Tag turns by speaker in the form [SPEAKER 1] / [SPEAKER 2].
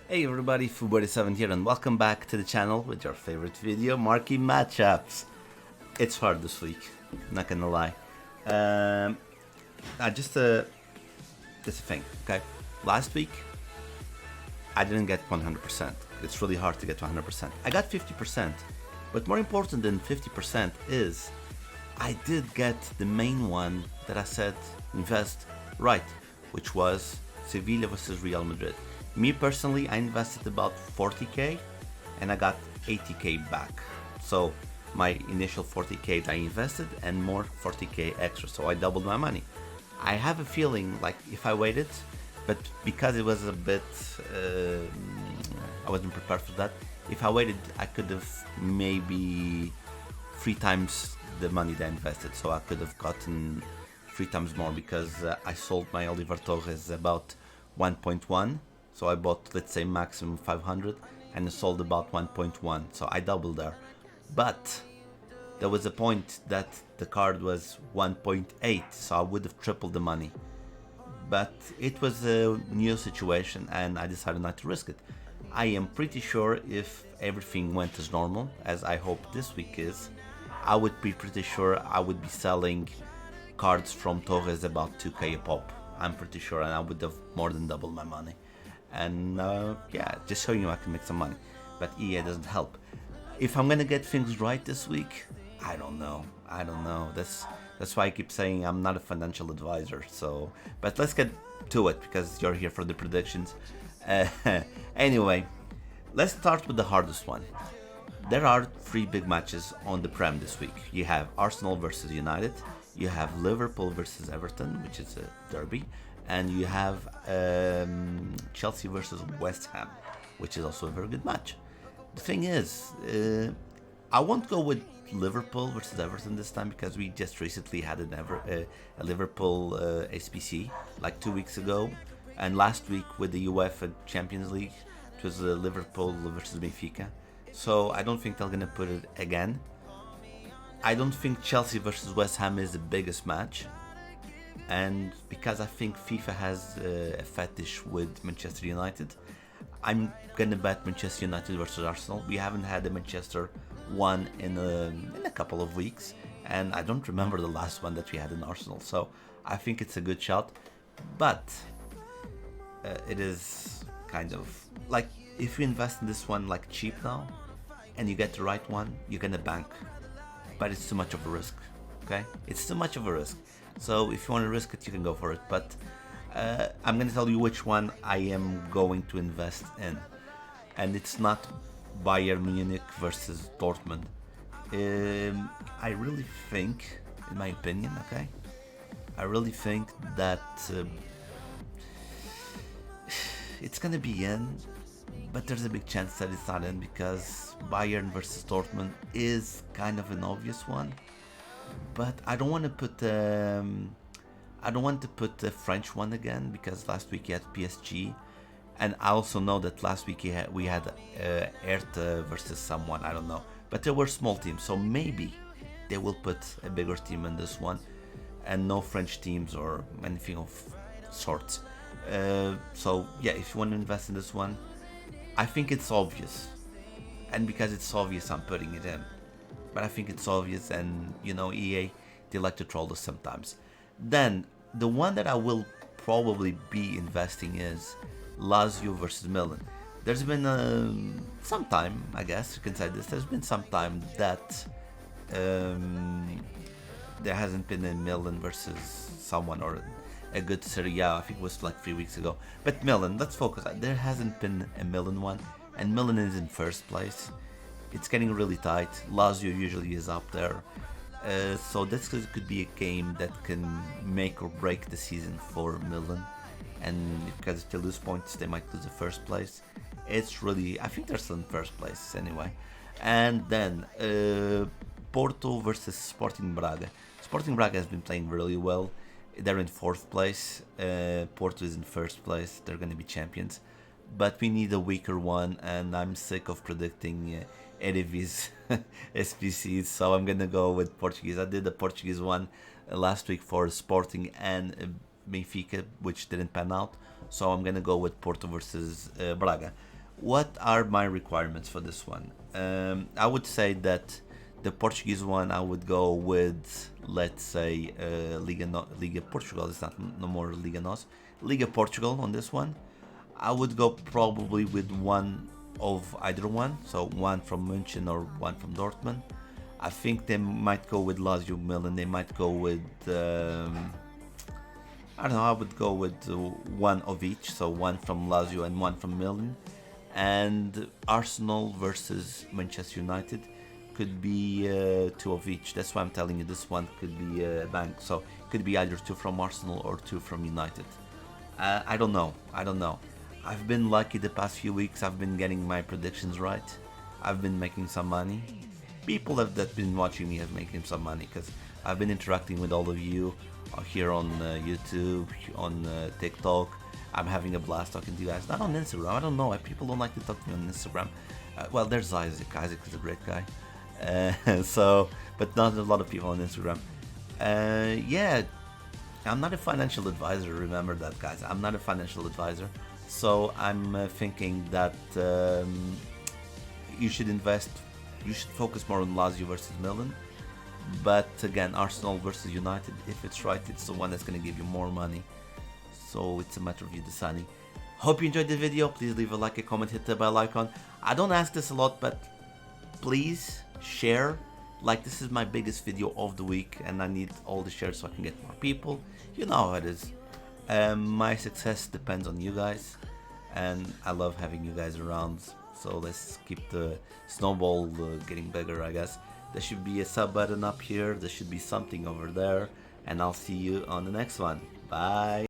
[SPEAKER 1] Hey everybody, Fu47 here and welcome back to the channel with your favorite video, Marquee Matchups. It's hard this week, not gonna lie. Um, just this thing, okay? Last week, I didn't get 100%. It's really hard to get 100%. I got 50%, but more important than 50% is I did get the main one that I said invest right, which was Sevilla versus Real Madrid. Me personally, I invested about 40k and I got 80k back. So my initial 40k that I invested and more 40k extra, so I doubled my money. I have a feeling like if I waited, but because it was a bit, I wasn't prepared for that. If I waited, I could have maybe 3 times the money that I invested, so I could have gotten 3 times more because I sold my Oliver Torres about 1.1. So I bought, let's say, maximum 500 and sold about 1.1. So I doubled there. But there was a point that the card was 1.8, so I would have tripled the money. But it was a new situation and I decided not to risk it. I am pretty sure if everything went as normal, as I hope this week is, I would be pretty sure I would be selling cards from Torres about 2k a pop. I'm pretty sure, and I would have more than doubled my money. And yeah, just showing you I can make some money. But EA doesn't help. If I'm gonna get things right this week, I don't know. That's why I keep saying I'm not a financial advisor. So, but let's get to it because you're here for the predictions. Uh, anyway, let's start with the hardest one. There are 3 big matches on the Prem this week. You have Arsenal versus United, you have Liverpool versus Everton, which is a derby, and you have Chelsea versus West Ham, which is also a very good match. The thing is, I won't go with Liverpool versus Everton this time because we just recently had a Liverpool SPC like 2 weeks ago, and last week with the UEFA Champions League, it was Liverpool versus Benfica. So I don't think they're gonna put it again. I don't think Chelsea versus West Ham is the biggest match, and because I think FIFA has a fetish with Manchester United, I'm gonna bet Manchester United versus Arsenal. We haven't had a Manchester one in a couple of weeks, and I don't remember the last one that we had in Arsenal. So I think it's a good shout, but it is kind of like if you invest in this one like cheap now, and you get the right one, you're gonna bank. But it's too much of a risk, okay? It's too much of a risk. So if you want to risk it, you can go for it. But I'm going to tell you which one I am going to invest in. And it's not Bayern Munich versus Dortmund. I really think, in my opinion, okay? I really think that it's going to be in, but there's a big chance that it's not in because Bayern versus Dortmund is kind of an obvious one. But I don't want to put the French one again because last week you had PSG, and I also know that last week we had Hertha versus someone, I don't know. But there were small teams, so maybe they will put a bigger team in this one, and no French teams or anything of sorts. So yeah, if you want to invest in this one, I think it's obvious, and because it's obvious, I'm putting it in. But I think it's obvious, and you know, EA, they like to troll us sometimes. Then the one that I will probably be investing is Lazio versus Melon. There's been some time, I guess you can say this. There's been some time that there hasn't been a Melon versus someone or a good Serie A. I think it was like 3 weeks ago. But Milan, let's focus. There hasn't been a Milan one, and Milan is in first place. It's getting really tight. Lazio usually is up there. So this could be a game that can make or break the season for Milan. And because if they lose points, they might lose the first place. It's really, I think they're still in first place anyway. And then Porto versus Sporting Braga. Sporting Braga has been playing really well. They're in fourth place. Porto is in first place. They're going to be champions. But we need a weaker one, and I'm sick of predicting Eredivisie SPCs, so I'm going to go with Portuguese. I did the Portuguese one last week for Sporting and Benfica, which didn't pan out. So I'm going to go with Porto versus Braga. What are my requirements for this one? I would say that the Portuguese one, I would go with, let's say, Liga Portugal. It's not no more Liga Nos. Liga Portugal on this one. I would go probably with one of either one. So one from München or one from Dortmund. I think they might go with Lazio, Melon. They might go with I don't know. I would go with one of each. So one from Lazio and one from Melon. And Arsenal versus Manchester United could be two of each. That's why I'm telling you this one could be a bank. So it could be either two from Arsenal or two from United. I don't know. I don't know. I've been lucky the past few weeks. I've been getting my predictions right. I've been making some money. People that been watching me have making some money because I've been interacting with all of you here on YouTube, on TikTok. I'm having a blast talking to you guys. Not on Instagram. I don't know. People don't like to talk to me on Instagram. Well, there's Isaac. Isaac is a great guy. But not a lot of people on Instagram. Yeah, I'm not a financial advisor. Remember that, guys. I'm not a financial advisor. So I'm thinking that you should invest. You should focus more on Lazio versus Milan. But again, Arsenal versus United. If it's right, it's the one that's going to give you more money. So it's a matter of you deciding. Hope you enjoyed the video. Please leave a like, a comment, hit the bell icon. I don't ask this a lot, but please share. Like, this is my biggest video of the week, and I need all the shares so I can get more people. You know how it is. My success depends on you guys, and I love having you guys around. So let's keep the snowball getting bigger, I guess. There should be a sub button up here. There should be something over there, and I'll see you on the next one. Bye.